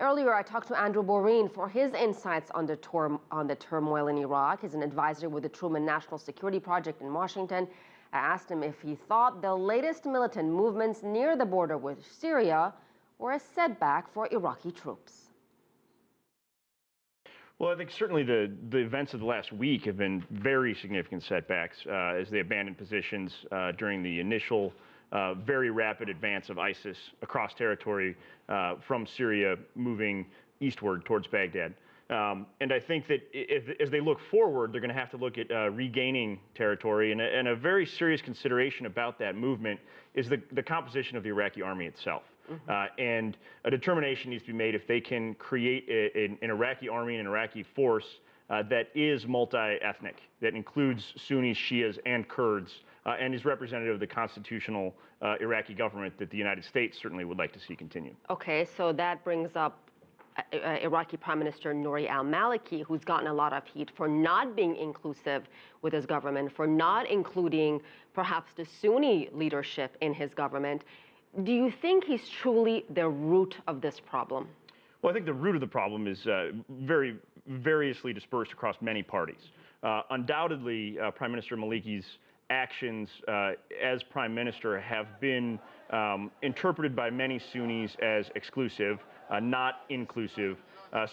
Earlier, I talked to Andrew Borene for his insights on the turmoil in Iraq. He's an advisor with the Truman National Security Project in Washington. I asked him if he thought the latest militant movements near the border with Syria were a setback for Iraqi troops. Well, I think certainly the events of the last week have been very significant setbacks as they abandoned positions during the initial very rapid advance of ISIS across territory from Syria, moving eastward towards Baghdad. And I think that as they look forward, they're going to have to look at regaining territory. And a very serious consideration about that movement is the composition of the Iraqi army itself. And a determination needs to be made if they can create an Iraqi army and an Iraqi force that is multi-ethnic, that includes Sunnis, Shias, and Kurds, and is representative of the constitutional Iraqi government that the United States certainly would like to see continue. Okay, so that brings up Iraqi Prime Minister Nouri al-Maliki, who's gotten a lot of heat for not being inclusive with his government, for not including perhaps the Sunni leadership in his government. Do you think he's truly the root of this problem? Well, I think the root of the problem is very variously dispersed across many parties. Undoubtedly, Prime Minister Maliki's actions as Prime Minister have been interpreted by many Sunnis as exclusive, not inclusive.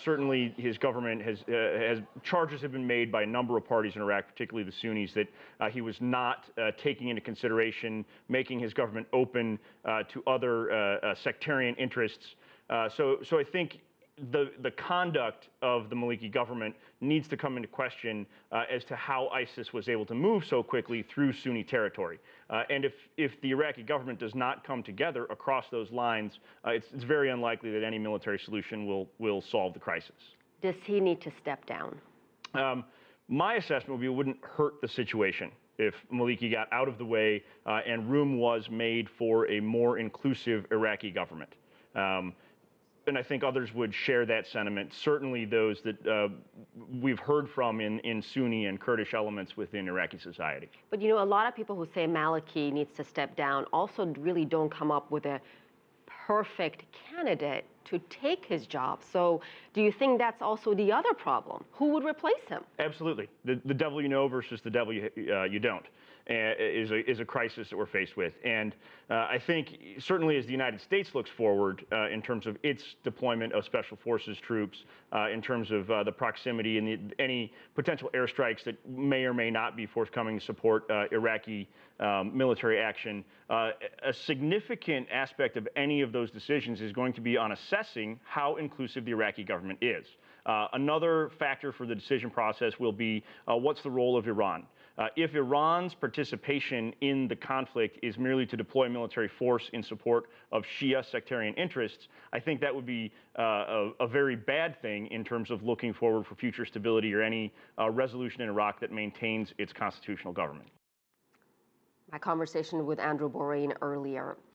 Certainly, his government has charges have been made by a number of parties in Iraq, particularly the Sunnis, that he was not taking into consideration making his government open to other sectarian interests. So I think the conduct of the Maliki government needs to come into question as to how ISIS was able to move so quickly through Sunni territory. And if the Iraqi government does not come together across those lines, it's very unlikely that any military solution will solve the crisis. Does he need to step down? My assessment would be it wouldn't hurt the situation if Maliki got out of the way and room was made for a more inclusive Iraqi government. And I think others would share that sentiment, certainly those that we've heard from in Sunni and Kurdish elements within Iraqi society. But, a lot of people who say Maliki needs to step down also really don't come up with a perfect candidate to take his job. So do you think that's also the other problem? Who would replace him? Absolutely. The devil you know versus the devil you don't is a crisis that we're faced with. And I think certainly as the United States looks forward in terms of its deployment of special forces troops, in terms of the proximity and any potential airstrikes that may or may not be forthcoming to support Iraqi military action, a significant aspect of any of those decisions is going to be on assessing how inclusive the Iraqi government is. Another factor for the decision process will be what's the role of Iran. If Iran's participation in the conflict is merely to deploy military force in support of Shia sectarian interests, I think that would be a very bad thing in terms of looking forward for future stability or any resolution in Iraq that maintains its constitutional government. My conversation with Andrew Borene earlier.